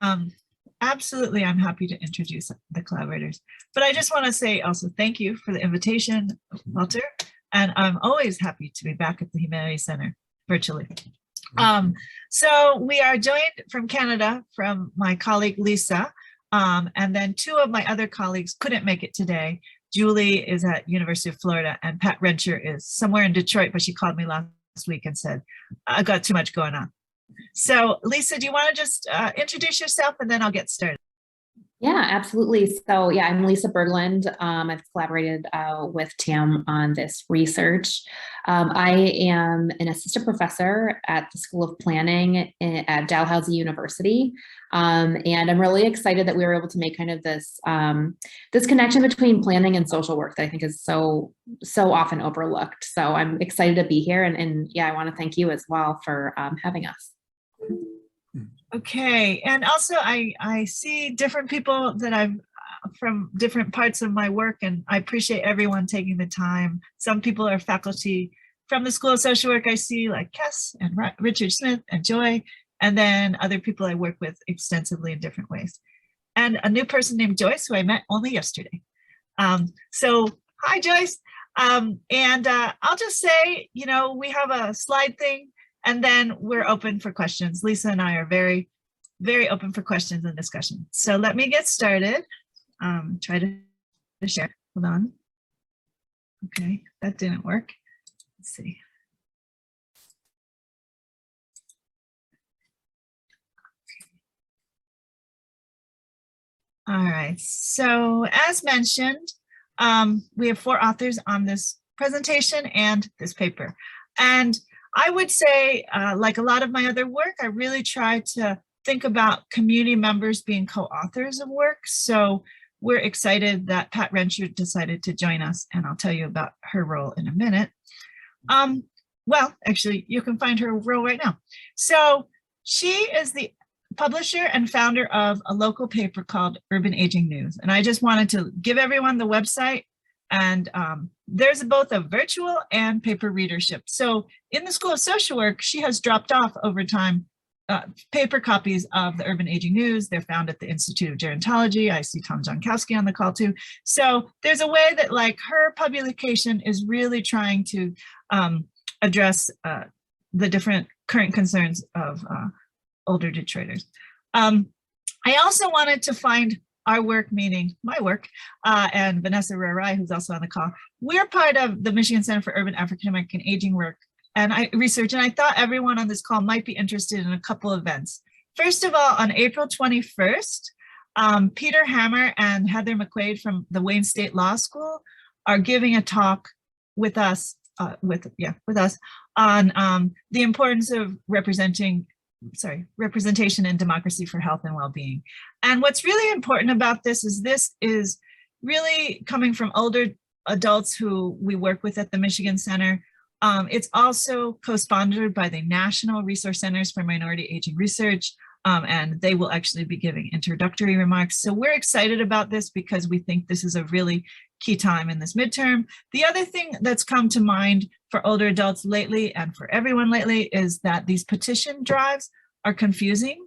Um, Absolutely, I'm happy to introduce the collaborators. But I just want to say also thank you for the invitation, Walter. And I'm always happy to be back at the Humanities Center virtually. So we are joined from Canada from my colleague Lisa, and then two of my other colleagues couldn't make it today. Julie is at University of Florida and Pat Rencher is somewhere in Detroit, but she called me last week and said, I've got too much going on. So Lisa, do you want to just introduce yourself and then I'll get started? Yeah, absolutely. So yeah, I'm Lisa Berglund. I've collaborated with Tam on this research. I am an assistant professor at the School of Planning at Dalhousie University. And I'm really excited that we were able to make kind of this, this connection between planning and social work that I think is so often overlooked. So I'm excited to be here. And yeah, I want to thank you as well for having us. Okay, and also I see different people that I've from different parts of my work, and I appreciate everyone taking the time. Some people are faculty from the School of Social Work I see, like Kes and Richard Smith and Joy, and then other people I work with extensively in different ways. And a new person named Joyce, who I met only yesterday. So hi, Joyce. And I'll just say, you know, we have a slide thing, and then we're open for questions. Lisa and I are very, very open for questions and discussion. So let me get started. Try to share. Hold on. Okay, that didn't work. Let's see. All right, so as mentioned, we have 4 authors on this presentation and this paper. And I would say, like a lot of my other work, I really try to think about community members being co-authors of work. So we're excited that Pat Rencher decided to join us, and I'll tell you about her role in a minute. Well, actually, you can find her role right now. So she is the publisher and founder of a local paper called Urban Aging News. And I just wanted to give everyone the website. And there's both a virtual and paper readership. So in the School of Social Work, she has dropped off over time paper copies of the Urban Aging News. They're found at the Institute of Gerontology. I see Tom Jonkowski on the call too. So there's a way that like her publication is really trying to address the different current concerns of older Detroiters. I also wanted to find our work, meaning my work, and Vanessa Rarai, who's also on the call. We're part of the Michigan Center for Urban African American Aging Work and Research, and I thought everyone on this call might be interested in a couple events. First of all, on April 21st, Peter Hammer and Heather McQuaid from the Wayne State Law School are giving a talk with us, on the importance of representation and democracy for health and well-being. And what's really important about this is really coming from older adults who we work with at the Michigan Center. It's also co-sponsored by the National Resource Centers for Minority Aging Research, and they will actually be giving introductory remarks. So we're excited about this because we think this is a really key time in this midterm. The other thing that's come to mind for older adults lately and for everyone lately is that these petition drives are confusing.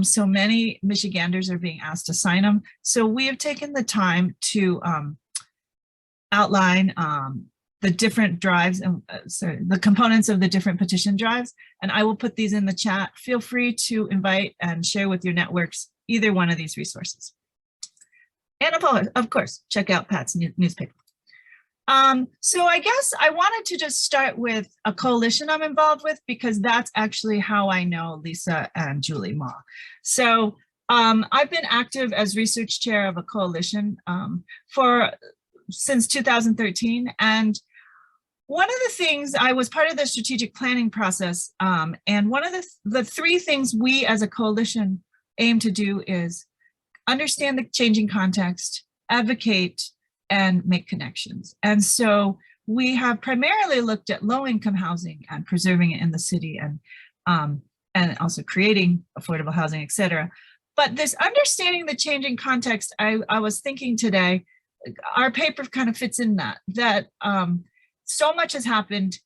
So many Michiganders are being asked to sign them. So we have taken the time to outline the different drives and the components of the different petition drives. And I will put these in the chat. Feel free to invite and share with your networks either one of these resources. And of course, check out Pat's newspaper. So I guess I wanted to just start with a coalition I'm involved with because that's actually how I know Lisa and Julie Ma. So I've been active as research chair of a coalition since 2013. And one of the things, I was part of the strategic planning process, and one of the 3 things we as a coalition aim to do is understand the changing context, advocate, and make connections. And so we have primarily looked at low-income housing and preserving it in the city and also creating affordable housing, et cetera. But this understanding the changing context, I was thinking today, our paper kind of fits in that so much has happened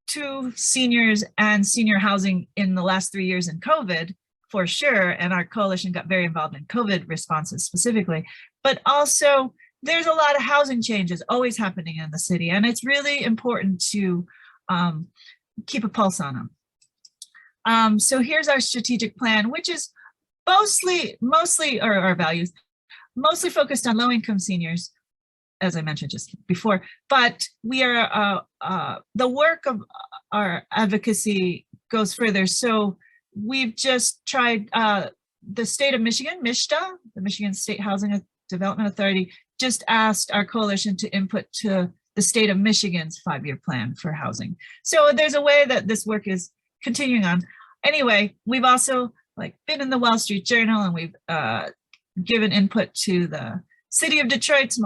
to seniors and senior housing in the last 3 years in COVID, for sure, and our coalition got very involved in COVID responses specifically, but also there's a lot of housing changes always happening in the city, and it's really important to keep a pulse on them. So here's our strategic plan, which is mostly or our values, mostly focused on low-income seniors, as I mentioned just before, but we are, the work of our advocacy goes further. So we've just tried, the state of Michigan, MISTA, the Michigan State Housing Development Authority, just asked our coalition to input to the state of Michigan's 5-year plan for housing. So there's a way that this work is continuing on. Anyway, we've also been in the Wall Street Journal, and we've given input to the City of Detroit's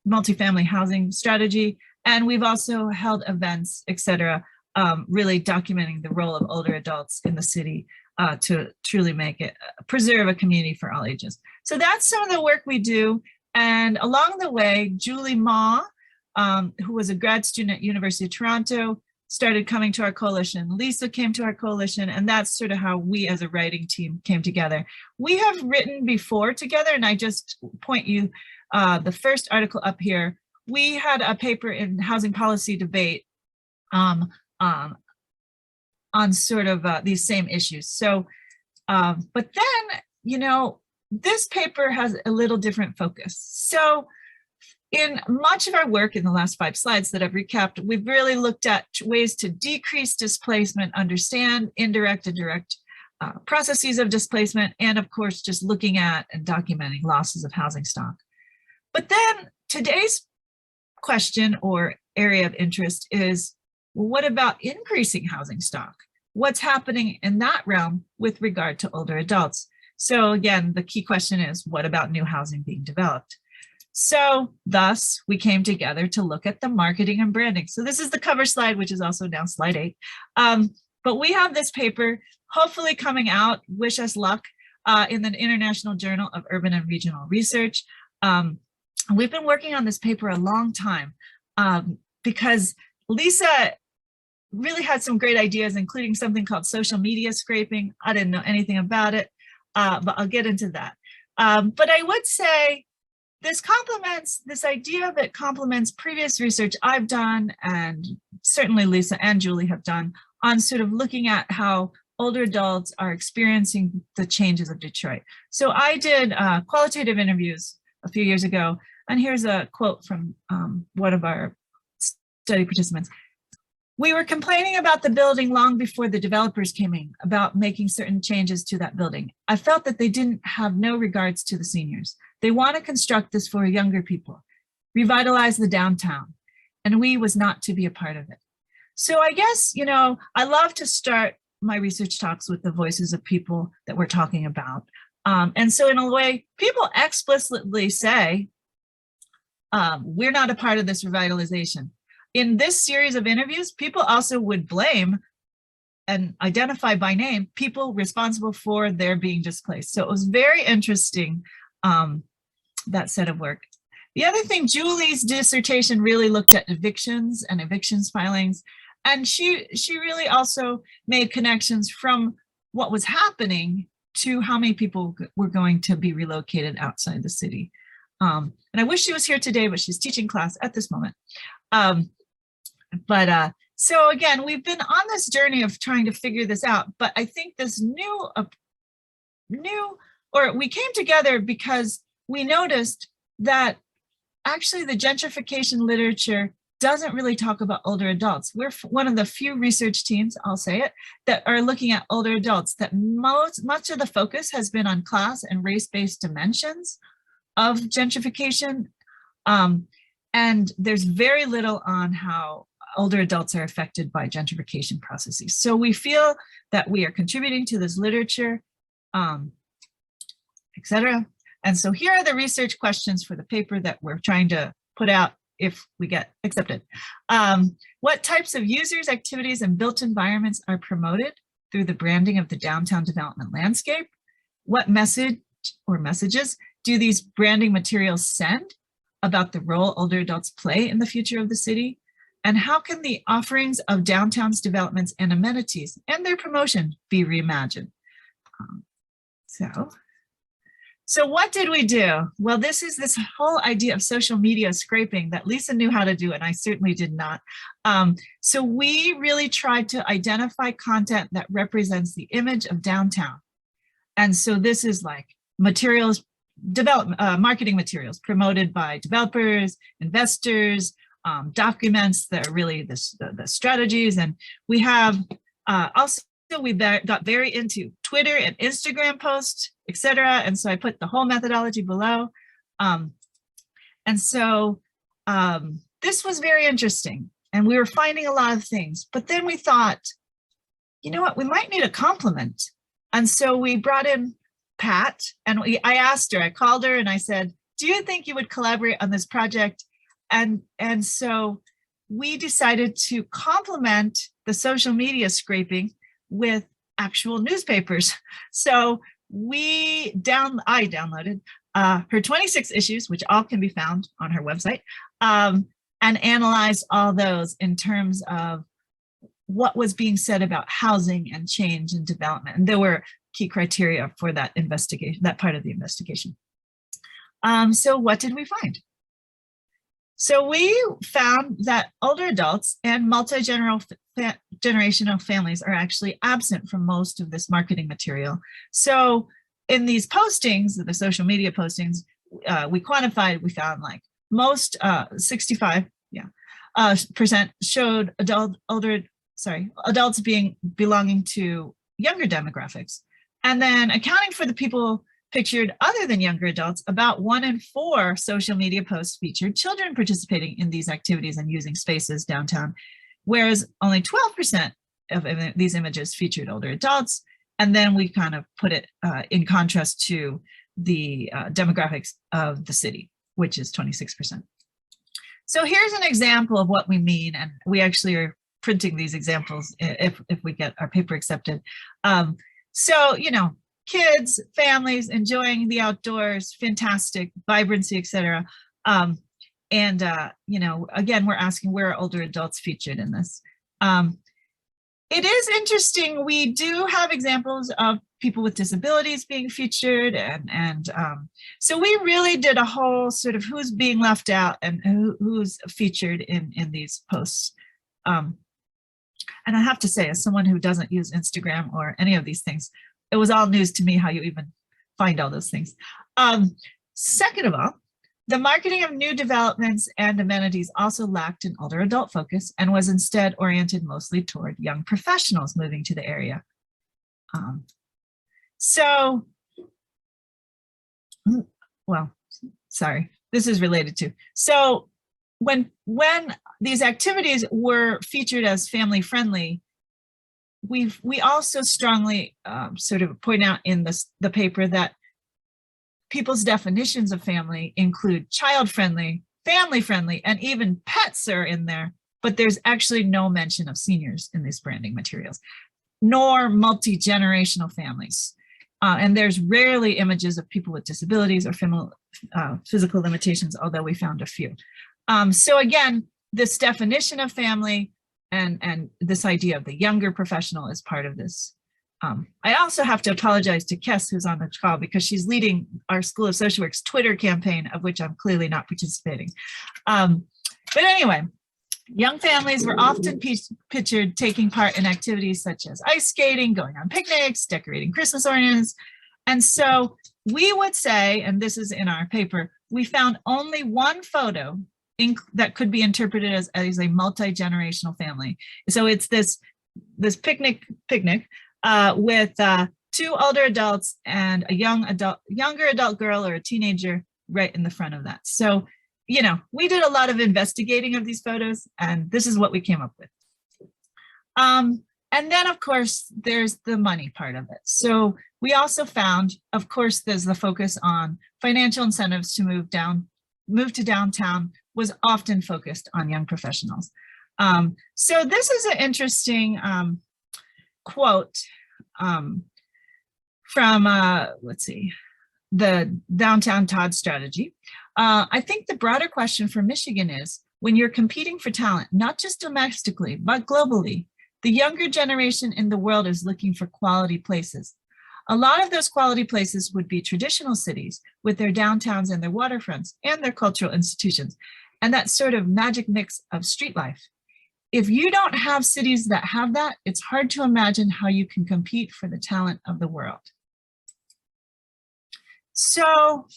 multifamily housing strategy. And we've also held events, etc., really documenting the role of older adults in the city to truly make it, preserve a community for all ages. So that's some of the work we do. And along the way, Julie Ma, who was a grad student at University of Toronto, started coming to our coalition. Lisa came to our coalition, and that's sort of how we as a writing team came together. We have written before together, and I just point you, the first article up here, we had a paper in Housing Policy Debate on sort of these same issues. So, but then, this paper has a little different focus. So in much of our work in the last 5 slides that I've recapped, we've really looked at ways to decrease displacement, understand indirect and direct processes of displacement, and of course, just looking at and documenting losses of housing stock. But then today's question or area of interest is, well, what about increasing housing stock? What's happening in that realm with regard to older adults? So again, the key question is, what about new housing being developed? So thus, we came together to look at the marketing and branding. So this is the cover slide, which is also now slide 8. But we have this paper hopefully coming out, wish us luck, in the International Journal of Urban and Regional Research. We've been working on this paper a long time because Lisa really had some great ideas, including something called social media scraping. I didn't know anything about it, but I'll get into that. But I would say this idea of it complements previous research I've done, and certainly Lisa and Julie have done, on sort of looking at how older adults are experiencing the changes of Detroit. So I did qualitative interviews a few years ago, and here's a quote from one of our study participants. We were complaining about the building long before the developers came in about making certain changes to that building. I felt that they didn't have no regards to the seniors. They want to construct this for younger people, revitalize the downtown, and we was not to be a part of it. So I guess, I love to start my research talks with the voices of people that we're talking about. And so in a way, people explicitly say, we're not a part of this revitalization. In this series of interviews, people also would blame and identify by name people responsible for their being displaced. So it was very interesting, that set of work. The other thing, Julie's dissertation really looked at evictions and evictions filings. And she really also made connections from what was happening to how many people were going to be relocated outside the city. And I wish she was here today, but she's teaching class at this moment. So again, we've been on this journey of trying to figure this out, but I think this we came together because we noticed that actually the gentrification literature doesn't really talk about older adults. We're one of the few research teams, I'll say it, that are looking at older adults, that much of the focus has been on class and race-based dimensions of gentrification. And there's very little on how older adults are affected by gentrification processes. So we feel that we are contributing to this literature, etc. And so here are the research questions for the paper that we're trying to put out if we get accepted. What types of users, activities, and built environments are promoted through the branding of the downtown development landscape? What message or messages do these branding materials send about the role older adults play in the future of the city? And how can the offerings of downtown's developments and amenities and their promotion be reimagined? So what did we do? Well, this is this whole idea of social media scraping that Lisa knew how to do, and I certainly did not. So we really tried to identify content that represents the image of downtown. And so this is like materials, marketing materials promoted by developers, investors, documents that are really the strategies. And we have also, we got very into Twitter and Instagram posts, etc. And so I put the whole methodology below. And so this was very interesting. And we were finding a lot of things. But then we thought, you know what, we might need a complement. And so we brought in Pat, and I asked her, I called her and I said, do you think you would collaborate on this project? And so we decided to complement the social media scraping with actual newspapers. So I downloaded her 26 issues, which all can be found on her website, and analyzed all those in terms of what was being said about housing and change and development. And there were key criteria for that investigation, that part of the investigation. So what did we find? So we found that older adults and multi-generational families are actually absent from most of this marketing material. So in these postings, the social media postings, we quantified, we found like most 65% showed adults belonging to younger demographics. And then accounting for the people pictured other than younger adults, about 1 in 4 social media posts featured children participating in these activities and using spaces downtown, whereas only 12% of these images featured older adults. And then we kind of put it in contrast to the demographics of the city, which is 26%. So here's an example of what we mean, and we actually are printing these examples if we get our paper accepted. So, you know, kids, families enjoying the outdoors, fantastic, vibrancy, etc. You know, again, we're asking where are older adults featured in this. It is interesting. We do have examples of people with disabilities being featured, and so we really did a whole sort of who's being left out and who's featured in these posts. And I have to say, as someone who doesn't use Instagram or any of these things, it was all news to me how you even find all those things. Second of all, the marketing of new developments and amenities also lacked an older adult focus and was instead oriented mostly toward young professionals moving to the area. Well, sorry, this is related to. So when these activities were featured as family friendly, we also strongly sort of point out in the paper that people's definitions of family include child-friendly, family-friendly, and even pets are in there, but there's actually no mention of seniors in these branding materials, nor multi-generational families. And there's rarely images of people with disabilities or physical limitations, although we found a few. So again, this definition of family and this idea of the younger professional is part of this. I also have to apologize to Kes, who's on the call, because she's leading our School of Social Work's Twitter campaign, of which I'm clearly not participating. But anyway, young families were often pictured taking part in activities such as ice skating, going on picnics, decorating Christmas ornaments. And so we would say, and this is in our paper, we found only one photo that could be interpreted as a multi-generational family. So it's this picnic with 2 older adults and a younger adult girl or a teenager right in the front of that. So, you know, we did a lot of investigating of these photos, and this is what we came up with. And then, of course, there's the money part of it. So we also found, of course, there's the focus on financial incentives to move to downtown was often focused on young professionals. So this is an interesting quote from, let's see, the Downtown Todd Strategy. I think the broader question for Michigan is, when you're competing for talent, not just domestically, but globally, the younger generation in the world is looking for quality places. A lot of those quality places would be traditional cities with their downtowns and their waterfronts and their cultural institutions, and that sort of magic mix of street life. If you don't have cities that have that, it's hard to imagine how you can compete for the talent of the world. So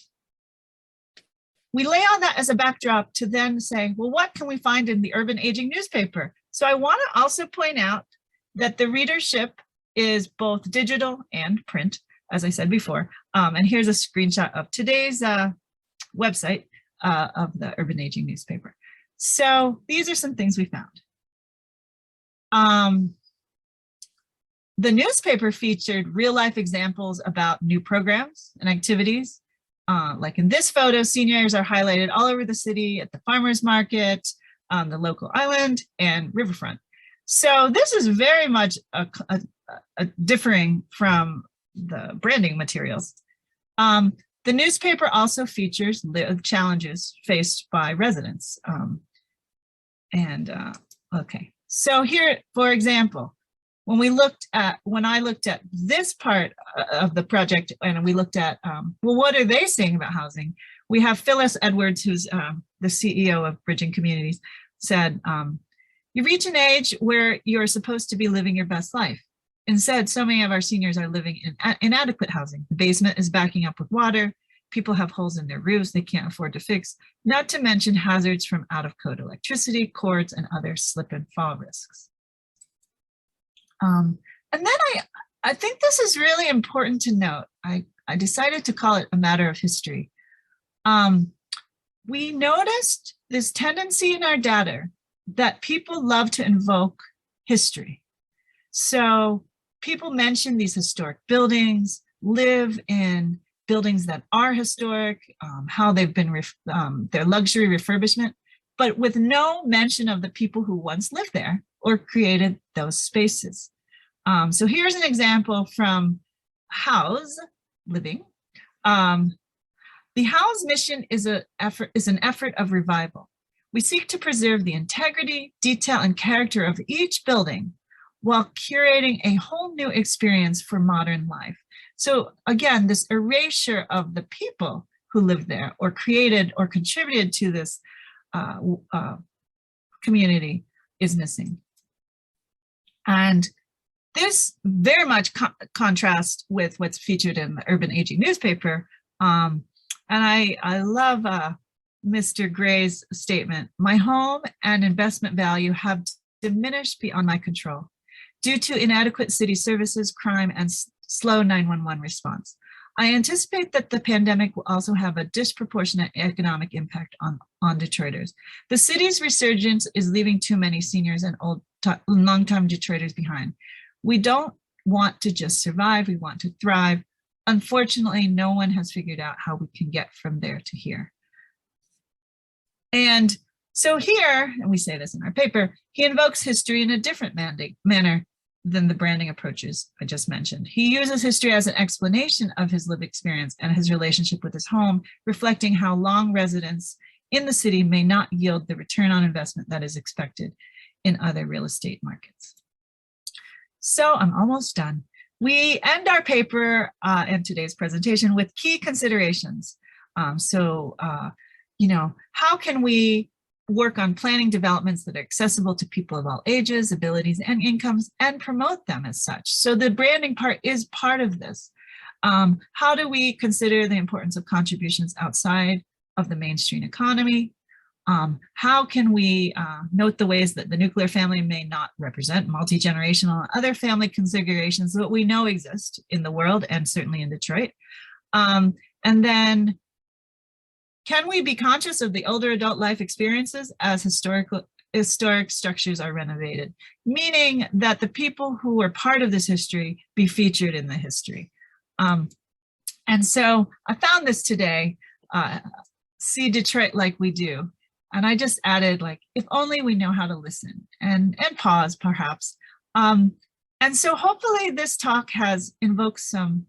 we lay on that as a backdrop to then say, well, what can we find in the Urban Aging newspaper? So I want to also point out that the readership is both digital and print, as I said before. And here's a screenshot of today's website of the Urban Aging newspaper. So these are some things we found. The newspaper featured real life examples about new programs and activities. Like in this photo, seniors are highlighted all over the city at the farmers market, the local island, and riverfront. So this is very much a differing from the branding materials. The newspaper also features challenges faced by residents. Okay, so here, for example, when I looked at this part of the project and we looked at, well, what are they saying about housing? We have Phyllis Edwards, who's the CEO of Bridging Communities, said, you reach an age where you're supposed to be living your best life. Instead, so many of our seniors are living in inadequate housing. The basement is backing up with water. People have holes in their roofs they can't afford to fix, not to mention hazards from out-of-code electricity, cords, and other slip and fall risks. And then I think this is really important to note. I decided to call it a matter of history. We noticed this tendency in our data that people love to invoke history. So people mention these historic buildings, live in buildings that are historic, how they've been, their luxury refurbishment, but with no mention of the people who once lived there or created those spaces. So here's an example from House Living. The House mission is an effort of revival. We seek to preserve the integrity, detail, and character of each building while curating a whole new experience for modern life. So again, this erasure of the people who lived there or created or contributed to this community is missing. And this very much contrasts with what's featured in the Urban Aging newspaper. And I love Mr. Gray's statement. My home and investment value have diminished beyond my control due to inadequate city services, crime, and slow 911 response. I anticipate that the pandemic will also have a disproportionate economic impact on Detroiters. The city's resurgence is leaving too many seniors and long-time Detroiters behind. We don't want to just survive, we want to thrive. Unfortunately, no one has figured out how we can get from there to here. And so here, and we say this in our paper, he invokes history in a different manner than the branding approaches I just mentioned. He uses history as an explanation of his lived experience and his relationship with his home, reflecting how long residence in the city may not yield the return on investment that is expected in other real estate markets. So I'm almost done. We end our paper and today's presentation with key considerations. You know, how can we work on planning developments that are accessible to people of all ages, abilities, and incomes, and promote them as such? So the branding part is part of this. How do we consider the importance of contributions outside of the mainstream economy? How can we note the ways that the nuclear family may not represent multi-generational and other family configurations that we know exist in the world and certainly in Detroit? And then can we be conscious of the older adult life experiences as historic structures are renovated? Meaning that the people who were part of this history be featured in the history. And so I found this today, See Detroit Like We Do. And I just added, like, if only we know how to listen and pause perhaps. And so hopefully this talk has invoked some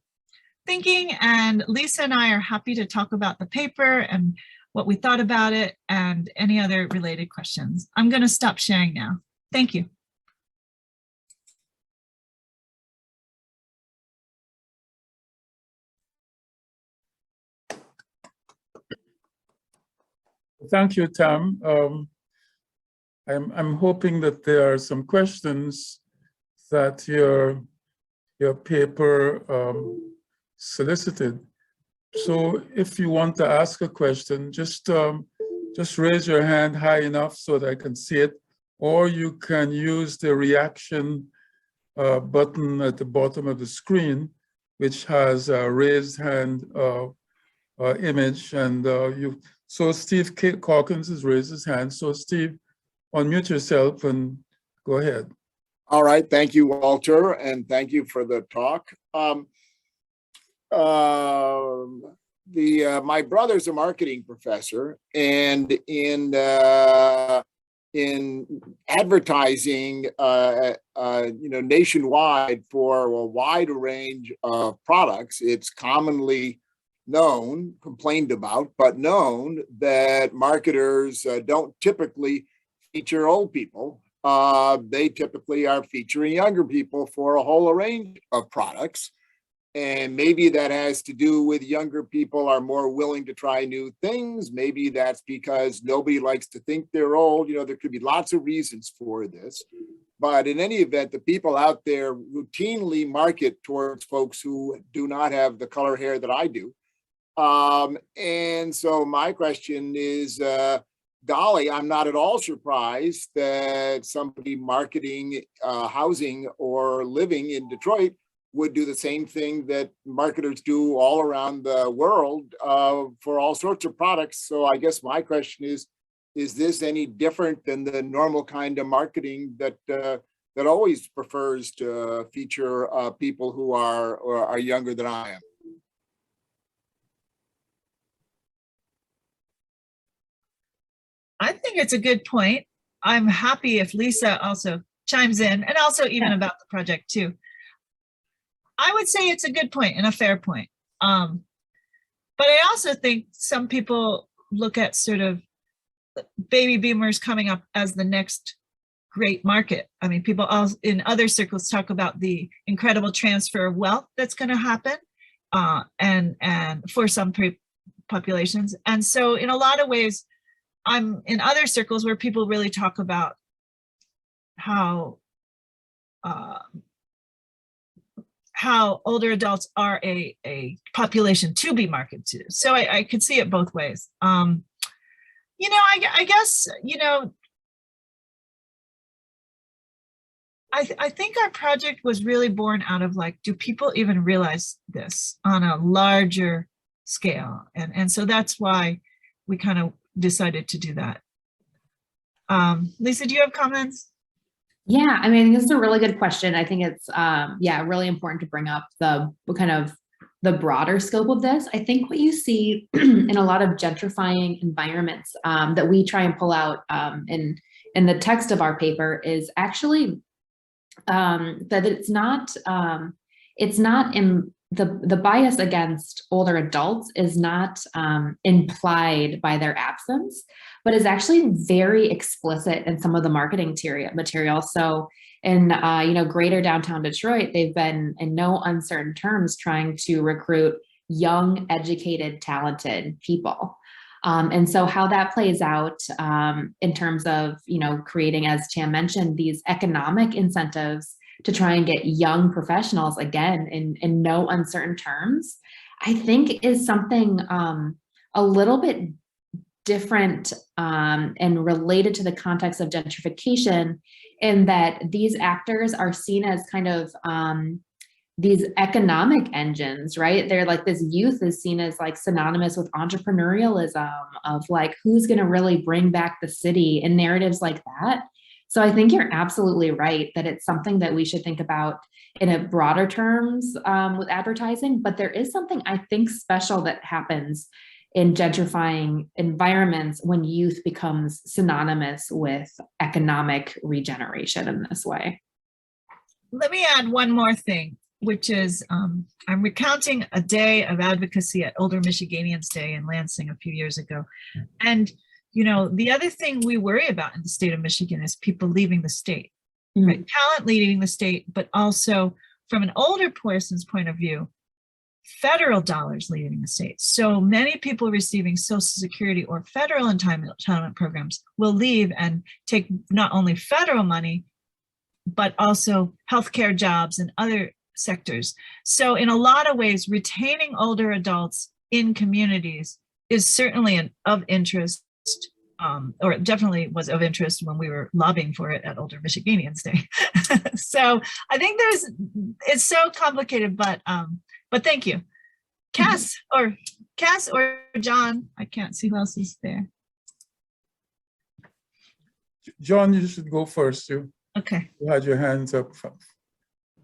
thinking, and Lisa and I are happy to talk about the paper and what we thought about it and any other related questions. I'm going to stop sharing now. Thank you. Thank you, Tam. I'm hoping that there are some questions that your paper solicited. So if you want to ask a question, just raise your hand high enough so that I can see it, or you can use the reaction button at the bottom of the screen, which has a raised hand image. And so Steve Calkins has raised his hand. So Steve, unmute yourself and go ahead. All right, thank you, Walter, and thank you for the talk. My brother's a marketing professor, and in advertising, nationwide for a wide range of products, it's commonly known, complained about, but known that marketers don't typically feature old people. They typically are featuring younger people for a whole range of products. And maybe that has to do with younger people are more willing to try new things. Maybe that's because nobody likes to think they're old. There could be lots of reasons for this. But in any event, the people out there routinely market towards folks who do not have the color hair that I do. And so my question is, golly, I'm not at all surprised that somebody marketing housing or living in Detroit would do the same thing that marketers do all around the world for all sorts of products. So I guess my question is this any different than the normal kind of marketing that always prefers to feature people who are younger than I am? I think it's a good point. I'm happy if Lisa also chimes in, and also even about the project too. I would say it's a good point and a fair point. But I also think some people look at sort of baby boomers coming up as the next great market. I mean, people in other circles talk about the incredible transfer of wealth that's going to happen and for some populations. And so in a lot of ways, I'm in other circles where people really talk about how older adults are a population to be marketed to. So I could see it both ways. I guess, I think our project was really born out of like, do people even realize this on a larger scale? And so that's why we kind of decided to do that. Lisa, do you have comments? Yeah, I mean, this is a really good question. I think it's, really important to bring up the broader scope of this. I think what you see in a lot of gentrifying environments that we try and pull out in the text of our paper is actually that the bias against older adults is not implied by their absence, but is actually very explicit in some of the marketing material. So in greater downtown Detroit, they've been in no uncertain terms trying to recruit young, educated, talented people. And so how that plays out in terms of, creating, as Tam mentioned, these economic incentives to try and get young professionals, again, in no uncertain terms, I think is something a little bit different and related to the context of gentrification, in that these actors are seen as kind of these economic engines, right? They're like, this youth is seen as like synonymous with entrepreneurialism, of like, who's going to really bring back the city, and narratives like that. So I think you're absolutely right that it's something that we should think about in a broader terms with advertising, but there is something I think special that happens in gentrifying environments when youth becomes synonymous with economic regeneration in this way. Let me add one more thing, which is I'm recounting a day of advocacy at Older Michiganians Day in Lansing a few years ago. And the other thing we worry about in the state of Michigan is people leaving the state, right? Talent leaving the state, but also from an older person's point of view, federal dollars leaving the state. So many people receiving Social Security or federal entitlement programs will leave and take not only federal money, but also healthcare jobs and other sectors. So in a lot of ways, retaining older adults in communities is certainly of interest, or it definitely was of interest when we were lobbying for it at Older Michiganians Day. So I think it's so complicated, but thank you. Cass or John, I can't see who else is there. John, you should go first. You Okay. had your hands up.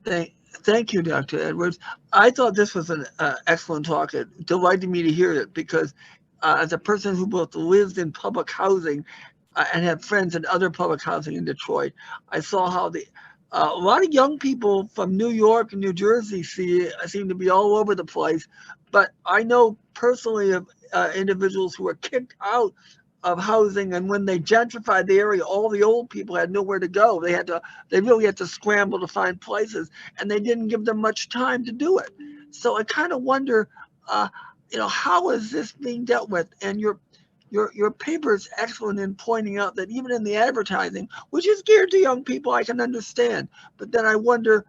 Thank you, Dr. Edwards. I thought this was an excellent talk. It delighted me to hear it because as a person who both lives in public housing and have friends in other public housing in Detroit, I saw how a lot of young people from New York and New Jersey seem to be all over the place. But I know personally of individuals who were kicked out of housing, and when they gentrified the area, all the old people had nowhere to go. They really had to scramble to find places, and they didn't give them much time to do it. So I kind of wonder, how is this being dealt with? And your paper is excellent in pointing out that even in the advertising, which is geared to young people, I can understand. But then I wonder,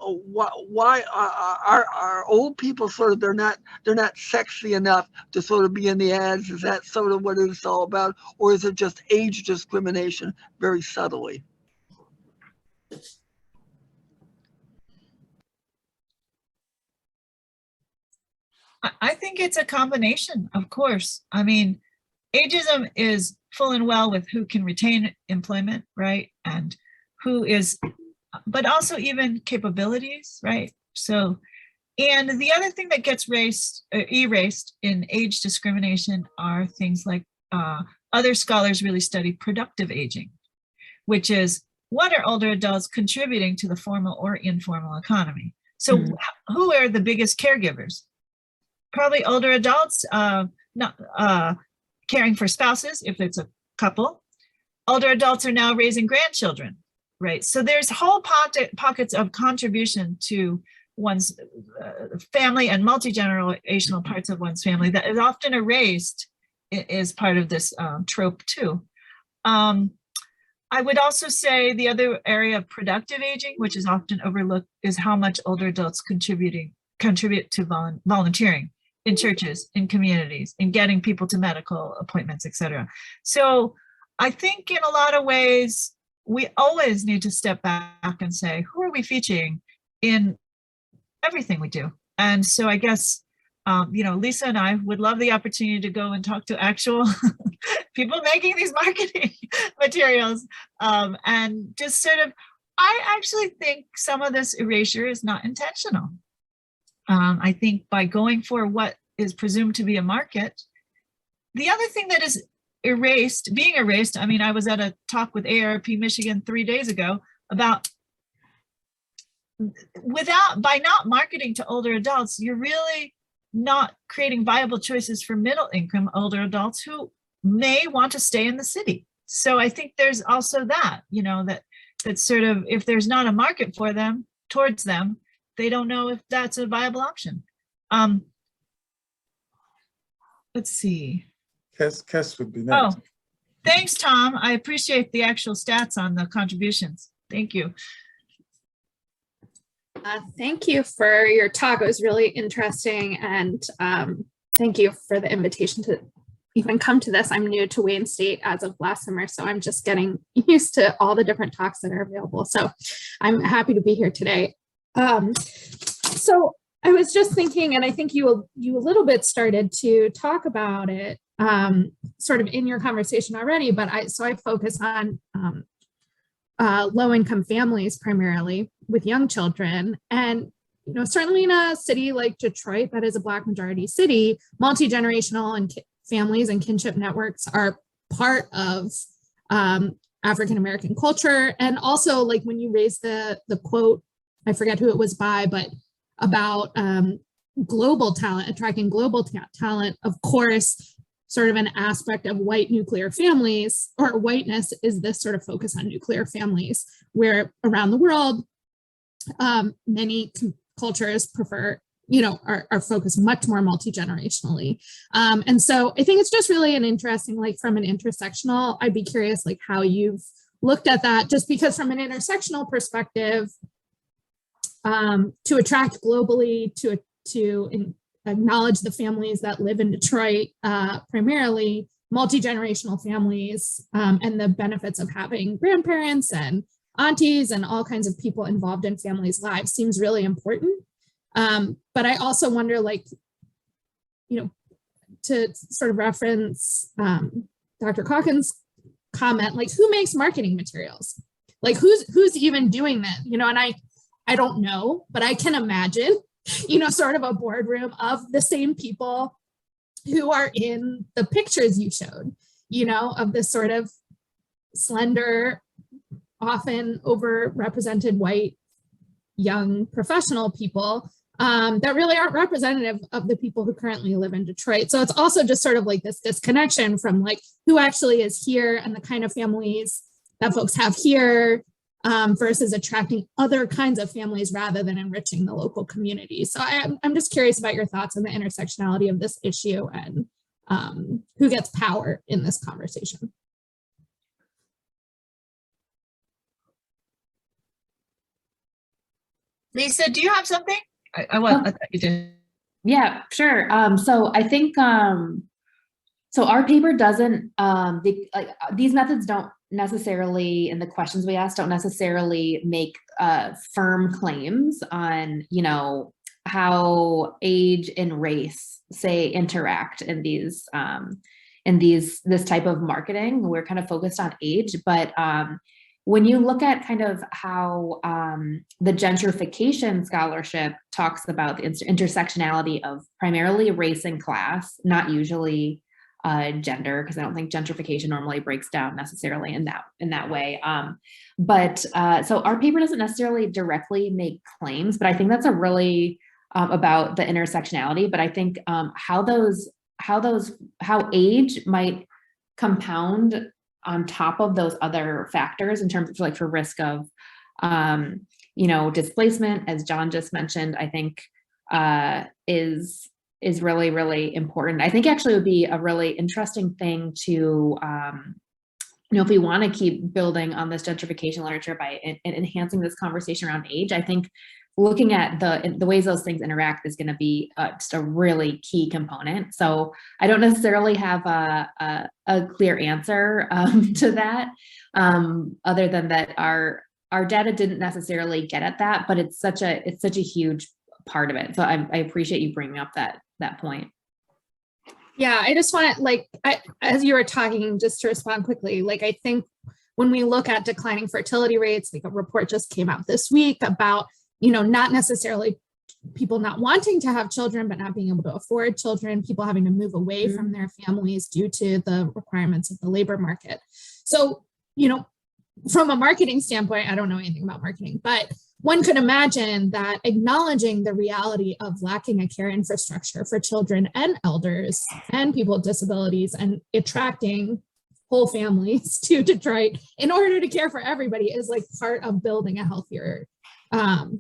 why are old people sort of they're not sexy enough to sort of be in the ads? Is that sort of what it's all about, or is it just age discrimination very subtly? I think it's a combination, of course. I mean, ageism is full and well with who can retain employment, right? And who is, but also even capabilities, right? So, and the other thing that gets erased in age discrimination are things like other scholars really study productive aging, which is what are older adults contributing to the formal or informal economy? So who are the biggest caregivers? Probably older adults, not caring for spouses if it's a couple. Older adults are now raising grandchildren, right? So there's whole pockets of contribution to one's family and multi-generational parts of one's family that is often erased as part of this trope too. I would also say the other area of productive aging, which is often overlooked, is how much older adults contribute to volunteering in churches, in communities, in getting people to medical appointments, etc. So I think in a lot of ways, we always need to step back and say, who are we featuring in everything we do? And so I guess, Lisa and I would love the opportunity to go and talk to actual people making these marketing materials and just sort of, I actually think some of this erasure is not intentional. I think by going for what is presumed to be a market, the other thing that is being erased, I mean, I was at a talk with AARP Michigan 3 days ago about by not marketing to older adults, you're really not creating viable choices for middle income older adults who may want to stay in the city. So I think there's also that, that sort of, if there's not a market for them, towards them, they don't know if that's a viable option. Let's see. Cass would be next. Oh, thanks, Tom. I appreciate the actual stats on the contributions. Thank you. Thank you for your talk. It was really interesting. And thank you for the invitation to even come to this. I'm new to Wayne State as of last summer, so I'm just getting used to all the different talks that are available. So I'm happy to be here today. So I was just thinking, and I think you a little bit started to talk about it sort of in your conversation already, but I focus on low-income families primarily with young children. And certainly in a city like Detroit, that is a Black majority city, multi-generational and families and kinship networks are part of African-American culture. And also, like when you raised the quote, I forget who it was by, but about global talent, attracting global talent, of course, sort of an aspect of white nuclear families, or whiteness, is this sort of focus on nuclear families, where around the world, many cultures prefer are focused much more multi-generationally. And so I think it's just really an interesting, like from an intersectional, I'd be curious like how you've looked at that, just because from an intersectional perspective, to attract globally, to acknowledge the families that live in Detroit, primarily multi-generational families, and the benefits of having grandparents and aunties and all kinds of people involved in families' lives seems really important. But I also wonder, like, to sort of reference Dr. Calkins' comment, like who makes marketing materials? Like who's even doing that? And I don't know, but I can imagine, sort of a boardroom of the same people who are in the pictures you showed, of this sort of slender, often overrepresented white young professional people that really aren't representative of the people who currently live in Detroit. So it's also just sort of like this disconnection from like who actually is here and the kind of families that folks have here versus attracting other kinds of families rather than enriching the local community. So I'm just curious about your thoughts on the intersectionality of this issue and who gets power in this conversation. Lisa, do you have something? I thought you did. Yeah, sure. So I think, so our paper doesn't, these methods don't necessarily, and the questions we ask don't necessarily make firm claims on, how age and race, say, interact in these, this type of marketing. We're kind of focused on age, but when you look at kind of how the gentrification scholarship talks about the intersectionality of primarily race and class, not usually gender, because I don't think gentrification normally breaks down necessarily in that way. So our paper doesn't necessarily directly make claims, but I think that's a really about the intersectionality. But I think how age might compound on top of those other factors in terms of like for risk of, displacement, as John just mentioned, I think is really, really important. I think actually would be a really interesting thing to, if we want to keep building on this gentrification literature by enhancing this conversation around age, I think looking at the ways those things interact is going to be just a really key component. So I don't necessarily have a clear answer to that, other than that our data didn't necessarily get at that, but it's such a huge part of it. So I appreciate you bringing up that point. Yeah, I just want to as you were talking, just to respond quickly, I think when we look at declining fertility rates, a report just came out this week about not necessarily people not wanting to have children, but not being able to afford children, people having to move away from their families due to the requirements of the labor market. So, from a marketing standpoint, I don't know anything about marketing, but one could imagine that acknowledging the reality of lacking a care infrastructure for children and elders and people with disabilities and attracting whole families to Detroit in order to care for everybody is part of building a healthier,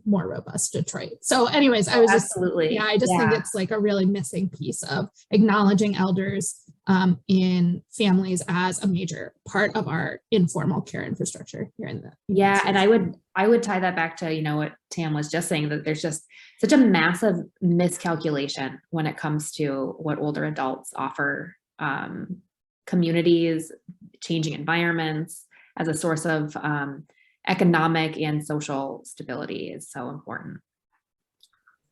more robust Detroit. So anyways, I was absolutely. I just think it's a really missing piece of acknowledging elders in families as a major part of our informal care infrastructure here in the United States. And I would tie that back to what Tam was just saying, that there's just such a massive miscalculation when it comes to what older adults offer communities, changing environments as a source of economic and social stability is so important.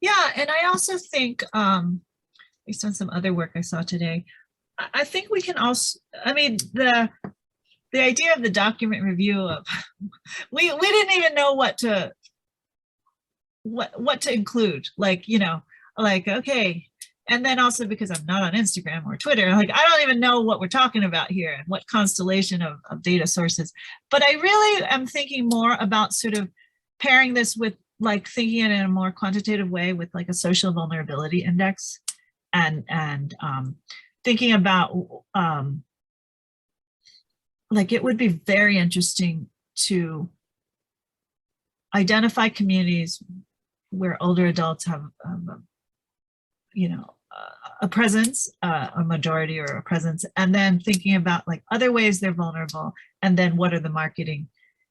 Yeah, and I also think, based on some other work I saw today, I think we can also, the idea of the document review of, we didn't even know what to include, okay. And then also because I'm not on Instagram or Twitter, I don't even know what we're talking about here and what constellation of data sources. But I really am thinking more about sort of pairing this with thinking it in a more quantitative way with a social vulnerability index and thinking about it would be very interesting to identify communities where older adults have a presence, a majority or a presence, and then thinking about like other ways they're vulnerable, and then what are the marketing,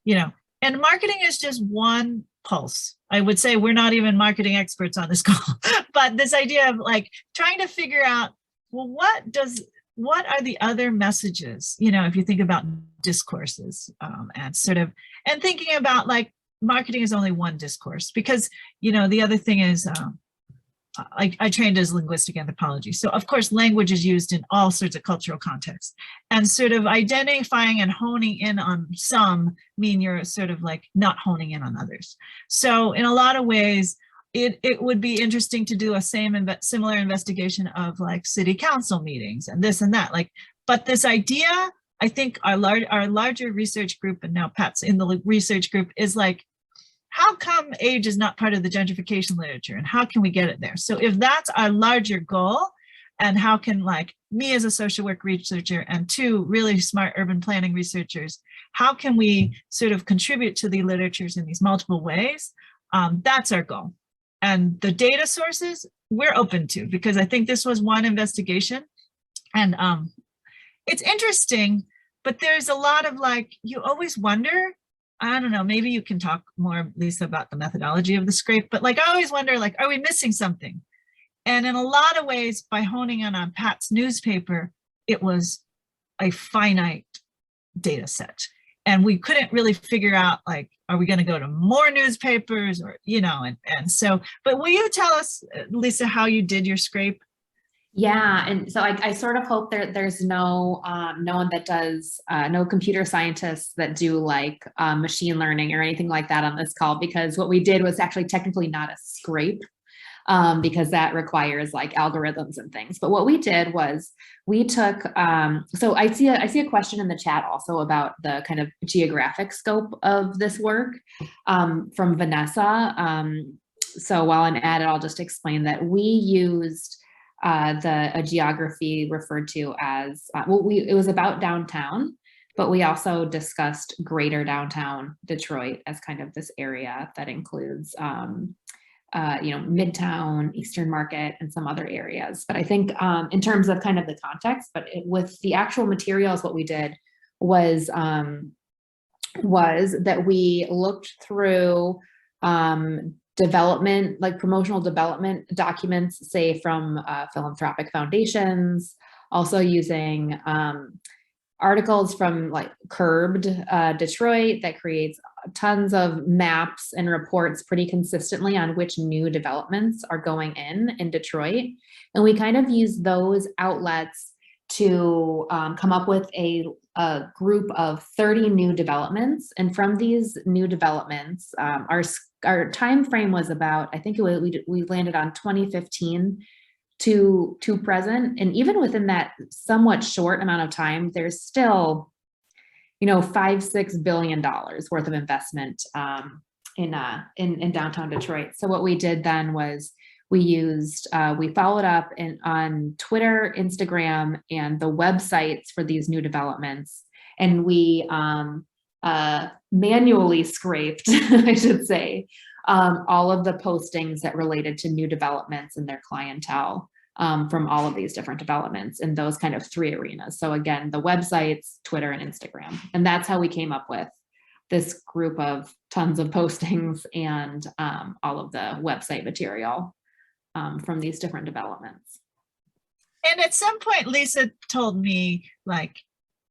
and marketing is just one pulse. I would say we're not even marketing experts on this call, but this idea of like trying to figure out, well, what are the other messages, if you think about discourses, and thinking about like marketing is only one discourse, because, the other thing is, I trained as linguistic anthropology. So of course, language is used in all sorts of cultural contexts, and sort of identifying and honing in on some mean you're sort of like not honing in on others. So in a lot of ways, it would be interesting to do a similar investigation of like city council meetings and this and that. But this idea, I think our larger research group, and now Pat's in the research group, is like, how come age is not part of the gentrification literature, and how can we get it there? So if that's our larger goal, and how can like me as a social work researcher and two really smart urban planning researchers, how can we sort of contribute to the literatures in these multiple ways? That's our goal. And the data sources we're open to, because I think this was one investigation, and it's interesting, but there's a lot of like, you always wonder, I don't know, maybe you can talk more, Lisa, about the methodology of the scrape, but like, I always wonder, like, are we missing something? And in a lot of ways, by honing in on Pat's newspaper, it was a finite data set. And we couldn't really figure out, like, are we going to go to more newspapers, or, and so, but will you tell us, Lisa, how you did your scrape? Yeah, and so I sort of hope there's no one that does, no computer scientists that do like machine learning or anything like that on this call, because what we did was actually technically not a scrape, because that requires like algorithms and things. But what we did was we took, so I see a question in the chat also about the kind of geographic scope of this work from Vanessa. So while I'm at it, I'll just explain that we used a geography referred to as, it was about downtown, but we also discussed greater downtown Detroit as kind of this area that includes, Midtown, Eastern Market, and some other areas. But I think in terms of kind of the context, but with the actual materials, what we did was that we looked through development, like promotional development documents, say from philanthropic foundations, also using articles from like Curbed Detroit that creates tons of maps and reports pretty consistently on which new developments are going in Detroit. And we kind of use those outlets to come up with a group of 30 new developments. And from these new developments, our time frame was about, I think we landed on 2015 to present. And even within that somewhat short amount of time, there's still, $5-6 billion worth of investment in downtown Detroit. So what we did then was we followed up on Twitter, Instagram, and the websites for these new developments. And we manually scraped, I should say, all of the postings that related to new developments and their clientele from all of these different developments in those kind of three arenas. So again, the websites, Twitter, and Instagram. And that's how we came up with this group of tons of postings and all of the website material from these different developments. And at some point, Lisa told me, like,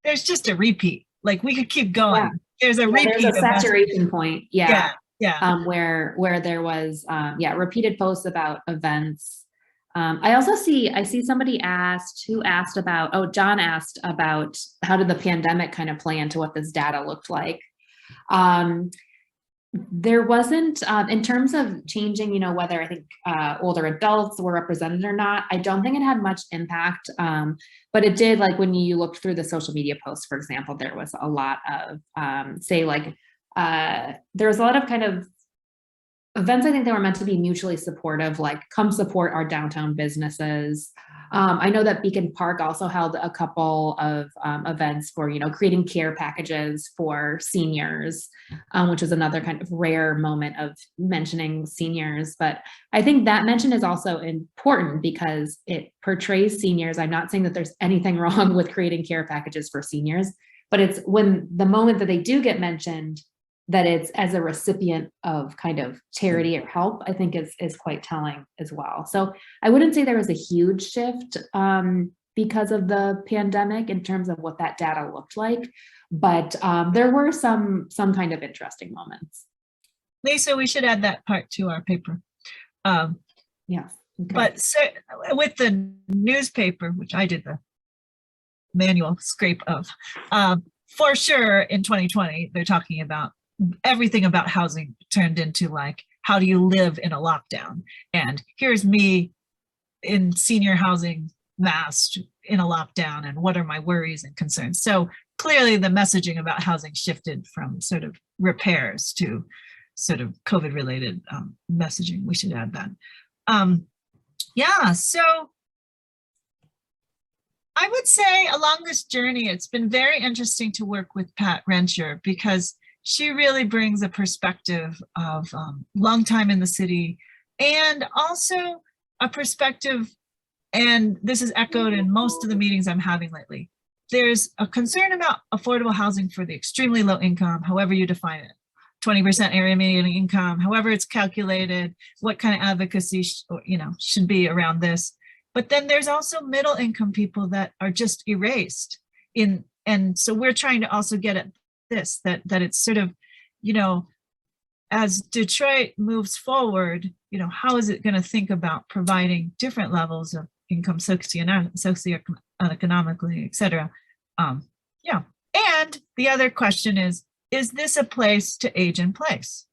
there's just a repeat. Like, we could keep going. Yeah. There's a repeat. There's a saturation point. Yeah. Where there was repeated posts about events. I also see somebody John asked about how did the pandemic kind of play into what this data looked like. There wasn't, in terms of changing, whether I think older adults were represented or not, I don't think it had much impact, but it did, like when you looked through the social media posts, for example, there was a lot of, there was a lot of kind of events, I think they were meant to be mutually supportive, like come support our downtown businesses, I know that Beacon Park also held a couple of events for, creating care packages for seniors, which is another kind of rare moment of mentioning seniors. But I think that mention is also important because it portrays seniors. I'm not saying that there's anything wrong with creating care packages for seniors, but it's when the moment that they do get mentioned, that it's as a recipient of kind of charity or help, I think is quite telling as well. So I wouldn't say there was a huge shift because of the pandemic in terms of what that data looked like, but there were some kind of interesting moments. Lisa, we should add that part to our paper. Yes. Okay. But so, with the newspaper, which I did the manual scrape of, for sure in 2020, they're talking about everything about housing turned into like, how do you live in a lockdown? And here's me in senior housing masked in a lockdown, and what are my worries and concerns? So clearly the messaging about housing shifted from sort of repairs to sort of COVID related messaging. We should add that. Yeah, so I would say along this journey, it's been very interesting to work with Pat Rensher because she really brings a perspective of long time in the city, and also a perspective, and this is echoed in most of the meetings I'm having lately. There's a concern about affordable housing for the extremely low income, however you define it, 20% area median income, however it's calculated, what kind of advocacy should be around this. But then there's also middle income people that are just erased in, and so we're trying to also get at this, that it's sort of, as Detroit moves forward, how is it going to think about providing different levels of income socioeconomically, et cetera. Yeah. And the other question is this a place to age in place?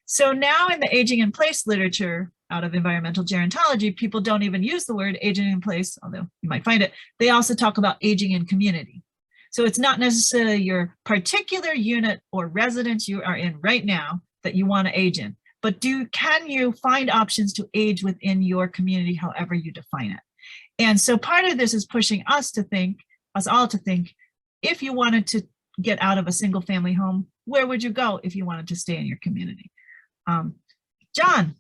So now in the aging in place literature out of environmental gerontology, people don't even use the word aging in place, although you might find it. They also talk about aging in community. So it's not necessarily your particular unit or residence you are in right now that you want to age in, but can you find options to age within your community, however you define it? And so part of this is pushing us all to think, if you wanted to get out of a single family home, where would you go if you wanted to stay in your community? John,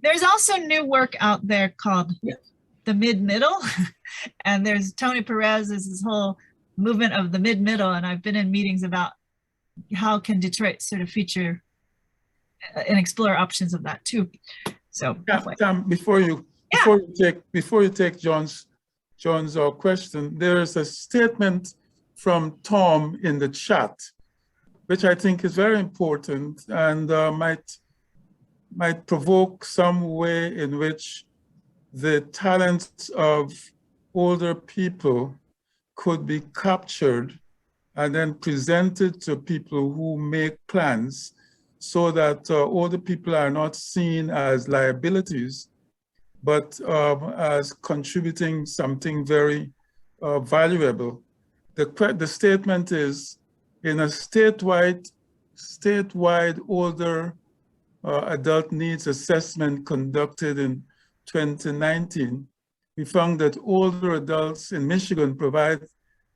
there's also new work out there called the mid-middle, and there's Tony Perez, is this whole movement of the mid-middle, and I've been in meetings about how can Detroit sort of feature and explore options of that too. So Tam, before you take John's question, there is a statement from Tom in the chat, which I think is very important and might provoke some way in which the talents of older people could be captured and then presented to people who make plans, so that older people are not seen as liabilities, but as contributing something very valuable. The statement is, in a statewide older adult needs assessment conducted in 2019, we found that older adults in Michigan provide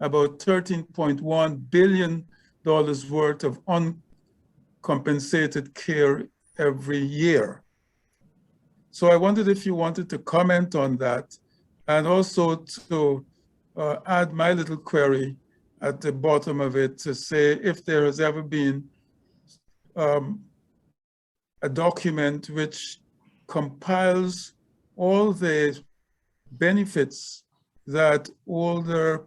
about $13.1 billion worth of uncompensated care every year. So I wondered if you wanted to comment on that, and also to add my little query at the bottom of it to say if there has ever been a document which compiles all the benefits that older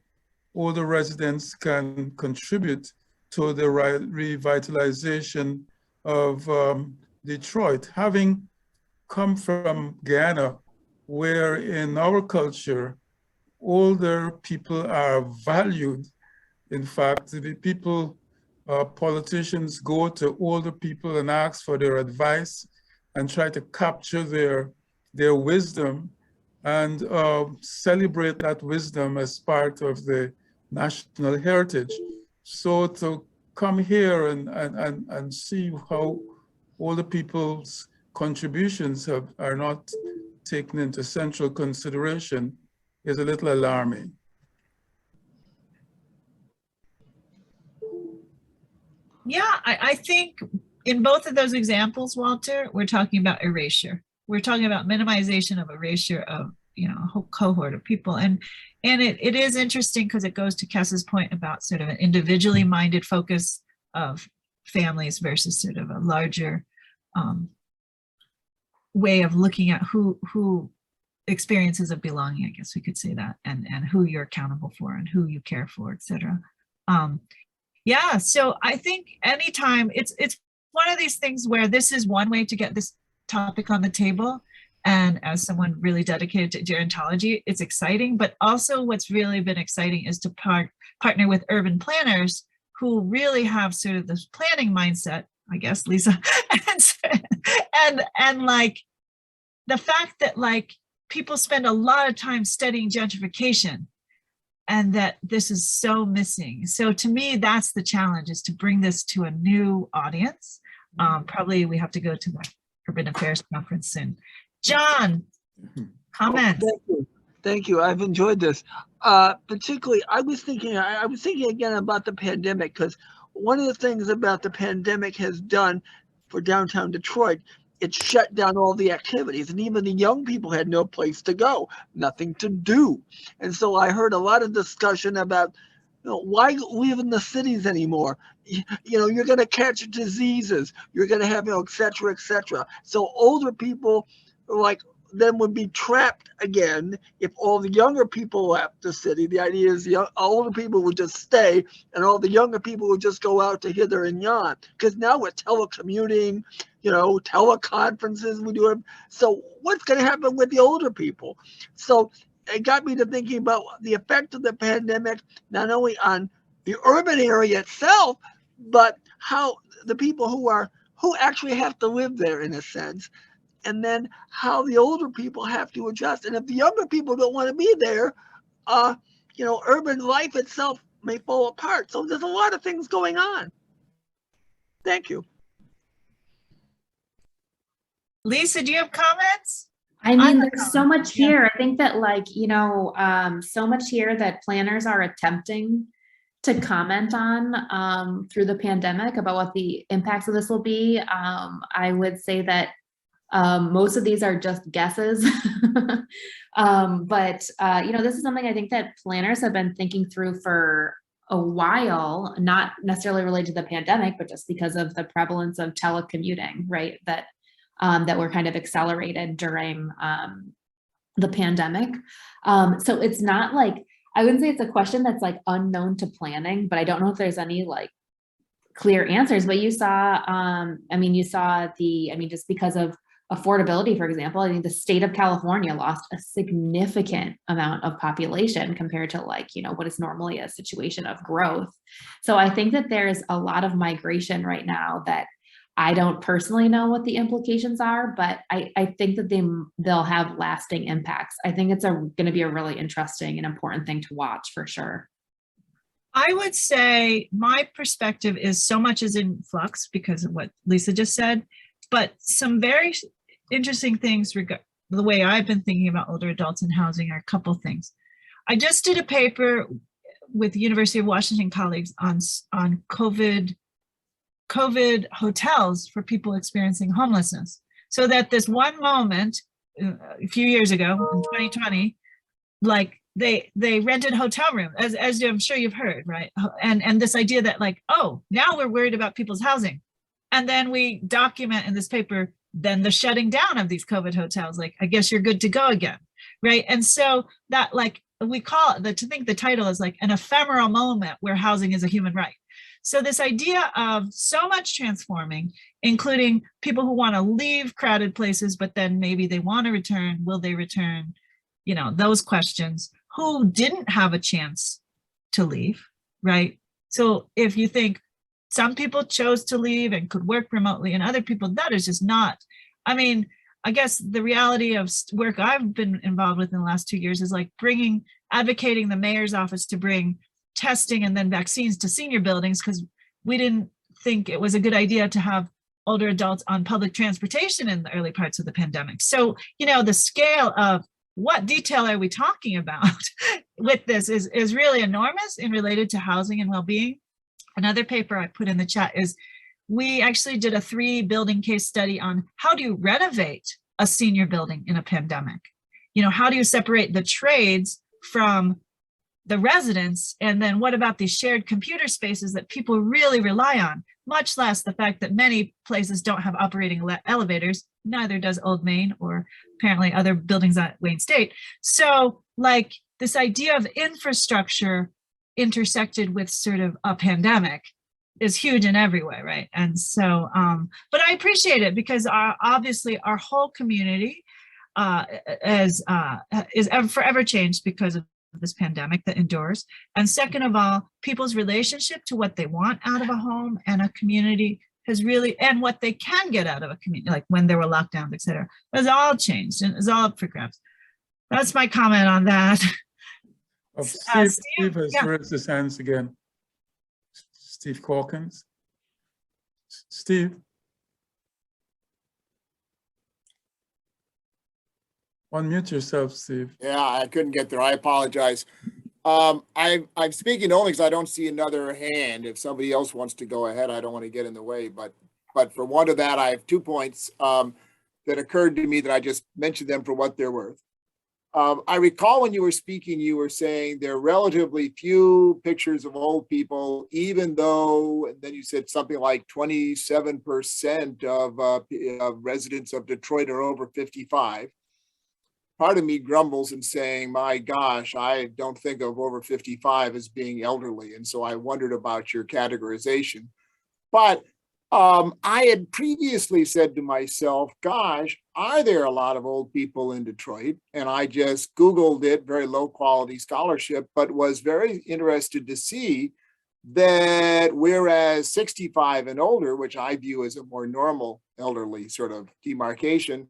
residents can contribute to the revitalization of Detroit. Having come from Ghana, where in our culture, older people are valued. In fact, the people, politicians go to older people and ask for their advice and try to capture their wisdom and celebrate that wisdom as part of the national heritage. So to come here and see how older people's contributions are not taken into central consideration is a little alarming. Yeah, I think in both of those examples, Walter, we're talking about erasure. We're talking about minimization of erasure of, a whole cohort of people. And it is interesting because it goes to Kessa's point about sort of an individually minded focus of families versus sort of a larger way of looking at who experiences of belonging, I guess we could say that, and who you're accountable for and who you care for, et cetera. Yeah, so I think anytime it's one of these things where this is one way to get this topic on the table. And as someone really dedicated to gerontology, it's exciting, but also what's really been exciting is to partner with urban planners who really have sort of this planning mindset, I guess, Lisa, and like the fact that like people spend a lot of time studying gentrification and that this is so missing. So to me, that's the challenge, is to bring this to a new audience. Probably we have to go to the Urban Affairs Conference soon. John, comments? Thank you. I've enjoyed this. Particularly, I was thinking again about the pandemic, because one of the things about the pandemic has done for downtown Detroit, it shut down all the activities, and even the young people had no place to go, nothing to do. And so I heard a lot of discussion about, why live in the cities anymore? You're going to catch diseases, you're going to have, et cetera, et cetera. So older people like then would be trapped again if all the younger people left the city. The idea is the older people would just stay and all the younger people would just go out to hither and yon. Because now with telecommuting, teleconferences, we do it. So what's going to happen with the older people? So it got me to thinking about the effect of the pandemic, not only on the urban area itself, but how the people who actually have to live there in a sense, and then how the older people have to adjust. And if the younger people don't want to be there, urban life itself may fall apart. So there's a lot of things going on. Thank you. Lisa, do you have comments? I mean, there's so much here. I think that so much here that planners are attempting to comment on through the pandemic about what the impacts of this will be. I would say that most of these are just guesses. But this is something I think that planners have been thinking through for a while, not necessarily related to the pandemic, but just because of the prevalence of telecommuting, right? That were kind of accelerated during the pandemic. So it's not like, I wouldn't say it's a question that's like unknown to planning, but I don't know if there's any like clear answers. But you saw, just because of affordability, for example, I think the state of California lost a significant amount of population compared to what is normally a situation of growth. So I think that there's a lot of migration right now that I don't personally know what the implications are, but I think that they'll have lasting impacts. I think it's going to be a really interesting and important thing to watch for sure. I would say my perspective is so much is in flux because of what Lisa just said, but some very interesting things the way I've been thinking about older adults in housing are a couple things. I just did a paper with the University of Washington colleagues on COVID hotels for people experiencing homelessness. So that this one moment a few years ago in 2020, like they rented hotel room, as I'm sure you've heard, right? And this idea that now we're worried about people's housing. And then we document in this paper, then the shutting down of these COVID hotels, I guess you're good to go again, right? And so that we call it, to think the title is like an ephemeral moment where housing is a human right. So this idea of so much transforming, including people who want to leave crowded places, but then maybe they want to return, will they return? Those questions, who didn't have a chance to leave, right? So if you think some people chose to leave and could work remotely and other people, that is just not, I guess the reality of work I've been involved with in the last 2 years is advocating the mayor's office to bring testing and then vaccines to senior buildings because we didn't think it was a good idea to have older adults on public transportation in the early parts of the pandemic. So, the scale of what detail are we talking about with this is really enormous and related to housing and well-being. Another paper I put in the chat is we actually did a 3-building case study on how do you renovate a senior building in a pandemic? How do you separate the trades from the residents? And then what about these shared computer spaces that people really rely on, much less the fact that many places don't have operating elevators, neither does Old Main or apparently other buildings at Wayne State. So like this idea of infrastructure intersected with sort of a pandemic is huge in every way, right? And so, but I appreciate it because obviously our whole community is forever changed because of this pandemic that endures. And second of all, people's relationship to what they want out of a home and a community has really, and what they can get out of a community, like when there were lockdowns, et cetera, has all changed and is all up for grabs. That's my comment on that. Steve has raised his hands again. Steve Corkins. Steve. Unmute yourself, Steve. Yeah, I couldn't get there. I apologize. I'm speaking only because I don't see another hand. If somebody else wants to go ahead, I don't want to get in the way. But for one of that, I have 2 points that occurred to me that I just mentioned them for what they're worth. I recall when you were speaking, you were saying there are relatively few pictures of old people, even though, and then you said something like 27% of residents of Detroit are over 55. Part of me grumbles and saying, my gosh, I don't think of over 55 as being elderly. And so I wondered about your categorization. But I had previously said to myself, gosh, are there a lot of old people in Detroit? And I just Googled it, very low quality scholarship, but was very interested to see that whereas 65 and older, which I view as a more normal elderly sort of demarcation,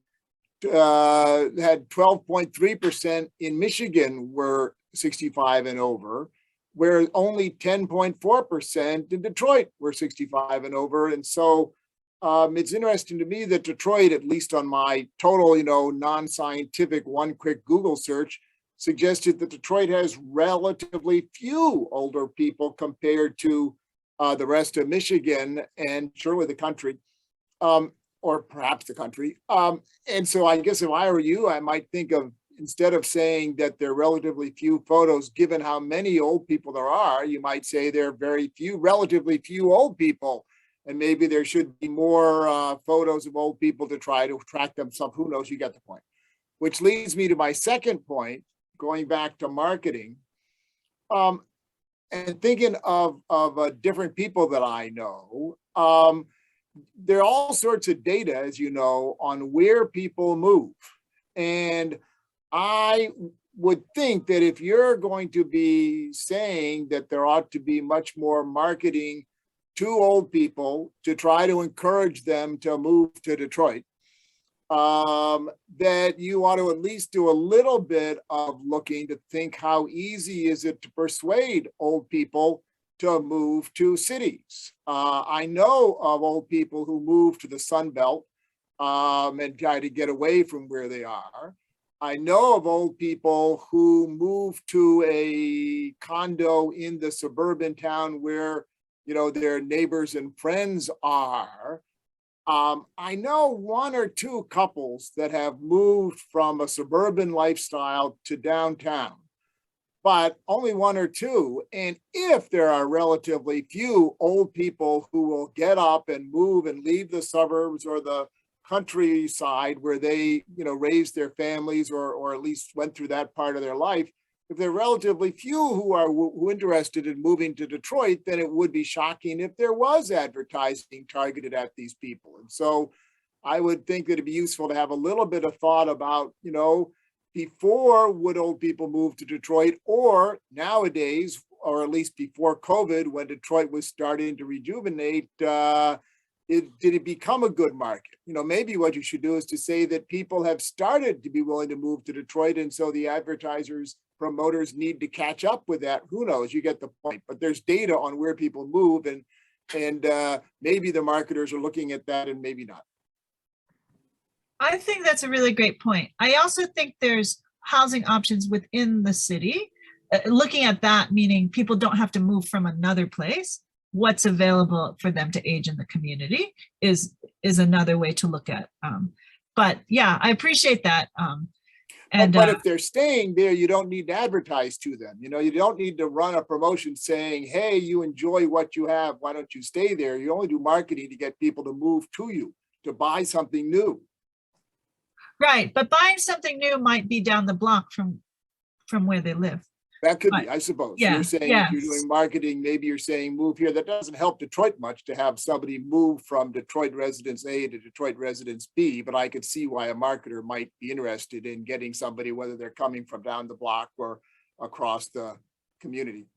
had 12.3% in Michigan were 65 and over, where only 10.4% in Detroit were 65 and over. And so it's interesting to me that Detroit, at least on my total, non-scientific one quick Google search, suggested that Detroit has relatively few older people compared to the rest of Michigan and surely the country. Or perhaps the country. And so I guess if I were you, I might think of, instead of saying that there are relatively few photos, given how many old people there are, you might say there are relatively few old people. And maybe there should be more photos of old people to try to attract them. Who knows, you get the point. Which leads me to my second point, going back to marketing. And thinking of different people that I know, there are all sorts of data, as you know, on where people move. And I would think that if you're going to be saying that there ought to be much more marketing to old people to try to encourage them to move to Detroit, that you ought to at least do a little bit of looking to think how easy is it to persuade old people to move to cities. I know of old people who move to the Sun Belt and try to get away from where they are. I know of old people who move to a condo in the suburban town where, their neighbors and friends are. I know 1 or 2 couples that have moved from a suburban lifestyle to downtown, but only 1 or 2. And if there are relatively few old people who will get up and move and leave the suburbs or the countryside where they, raised their families or at least went through that part of their life, if there are relatively few who are interested in moving to Detroit, then it would be shocking if there was advertising targeted at these people. And so I would think that it'd be useful to have a little bit of thought about, before would old people move to Detroit, or nowadays, or at least before COVID, when Detroit was starting to rejuvenate, did it become a good market? Maybe what you should do is to say that people have started to be willing to move to Detroit, and so the advertisers, promoters need to catch up with that. Who knows? You get the point. But there's data on where people move, and And maybe the marketers are looking at that and maybe not. I think that's a really great point. I also think there's housing options within the city. Looking at that, meaning people don't have to move from another place. What's available for them to age in the community is another way to look at. But yeah, I appreciate that. But if they're staying there, you don't need to advertise to them. You know, you don't need to run a promotion saying, hey, you enjoy what you have. Why don't you stay there? You only do marketing to get people to move to you, to buy something new. Right, but buying something new might be down the block from where they live. That could Right. be, I suppose. Yeah, You're saying if you're doing marketing, maybe you're saying move here. That doesn't help Detroit much to have somebody move from Detroit residence A to Detroit residence B, but I could see why a marketer might be interested in getting somebody, whether they're coming from down the block or across the community.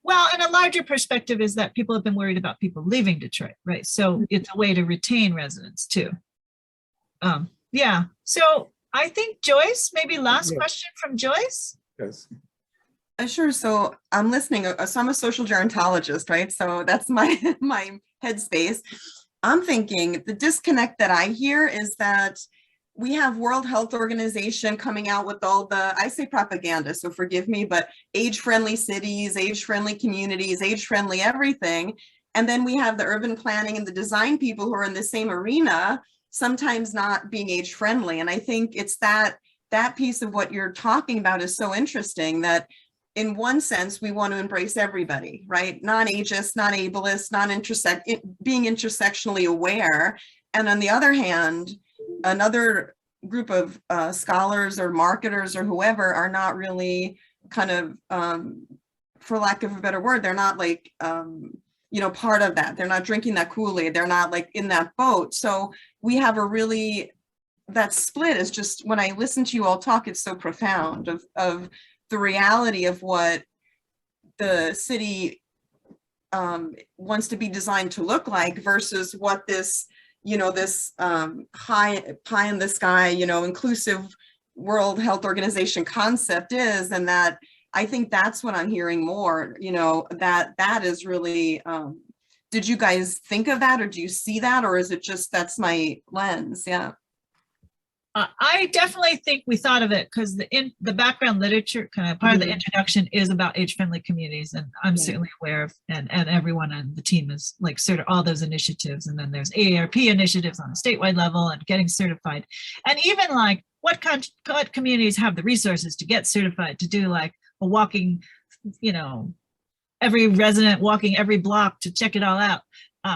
Well, and a larger perspective is that people have been worried about people leaving Detroit, right? So it's a way to retain residents too. Yeah, so I think Joyce, maybe last Yeah. question from Joyce? Yes. Sure. So I'm listening. So I'm a social gerontologist, right? So that's my my headspace. I'm thinking the disconnect that I hear is that we have World Health Organization coming out with all the, I say propaganda, so forgive me, but age-friendly cities, age-friendly communities, age-friendly everything. And then we have the urban planning and the design people who are in the same arena, sometimes not being age-friendly. And I think it's that piece of what you're talking about is so interesting, that in one sense, we want to embrace everybody, right? Non-ageist, non-ableist, being intersectionally aware. And on the other hand, another group of scholars or marketers or whoever are not really kind of, for lack of a better word, they're not like, part of that. They're not drinking that Kool-Aid. They're not like in that boat. So we have that split is just, when I listen to you all talk, it's so profound of the reality of what the city wants to be designed to look like versus what this, this pie in the sky, inclusive World Health Organization concept is. And that, I think that's what I'm hearing more, that is really, did you guys think of that, or do you see that, or is it just, that's my lens? Yeah. I definitely think we thought of it because the background literature, kind of part of the introduction, is about age-friendly communities, and I'm certainly aware of, and everyone on the team is like sort of all those initiatives, and then there's AARP initiatives on a statewide level and getting certified, and even like what communities have the resources to get certified to do like a walking, every resident walking every block to check it all out.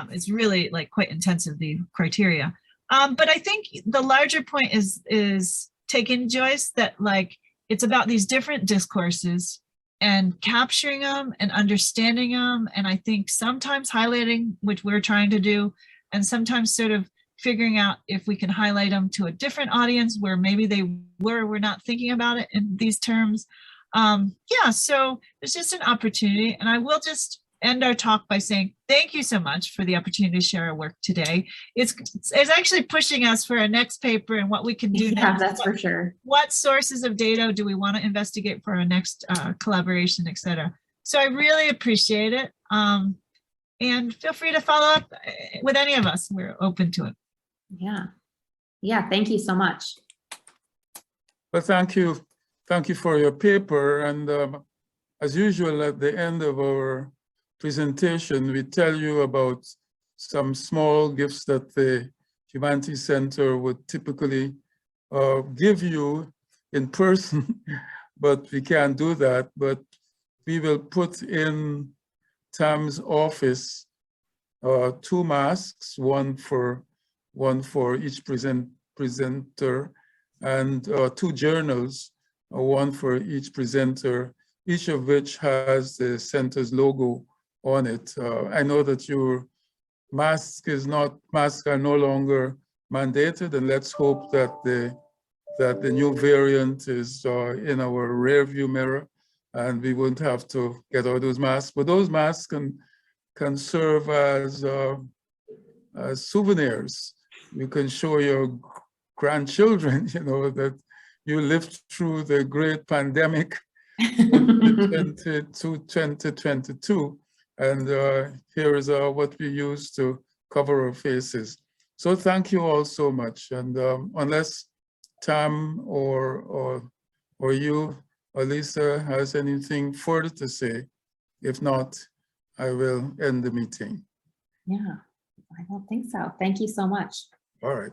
It's really like quite intensive, the criteria. But I think the larger point is taken, Joyce, that like it's about these different discourses and capturing them and understanding them. And I think sometimes highlighting, which we're trying to do, and sometimes sort of figuring out if we can highlight them to a different audience where maybe we're not thinking about it in these terms. Yeah, so there's just an opportunity, and I will just end our talk by saying thank you so much for the opportunity to share our work today. It's actually pushing us for our next paper and what we can do next. That's for sure. What sources of data do we want to investigate for our next collaboration, et cetera. So I really appreciate it. And feel free to follow up with any of us. We're open to it. Yeah, thank you so much. Well, thank you for your paper. And as usual, at the end of our presentation, we tell you about some small gifts that the Humanities Center would typically give you in person, but we can't do that. But we will put in Tam's office 2 masks, one for each presenter, and 2 journals, one for each presenter, each of which has the center's logo on it. I know that your masks are no longer mandated, and let's hope that the new variant is in our rear view mirror, and we won't have to get all those masks. But those masks can serve as souvenirs. You can show your grandchildren, that you lived through the great pandemic 2022, And here is what we use to cover our faces. So thank you all so much. And unless Tam or you, or Lisa, has anything further to say, if not, I will end the meeting. Yeah, I don't think so. Thank you so much. All right.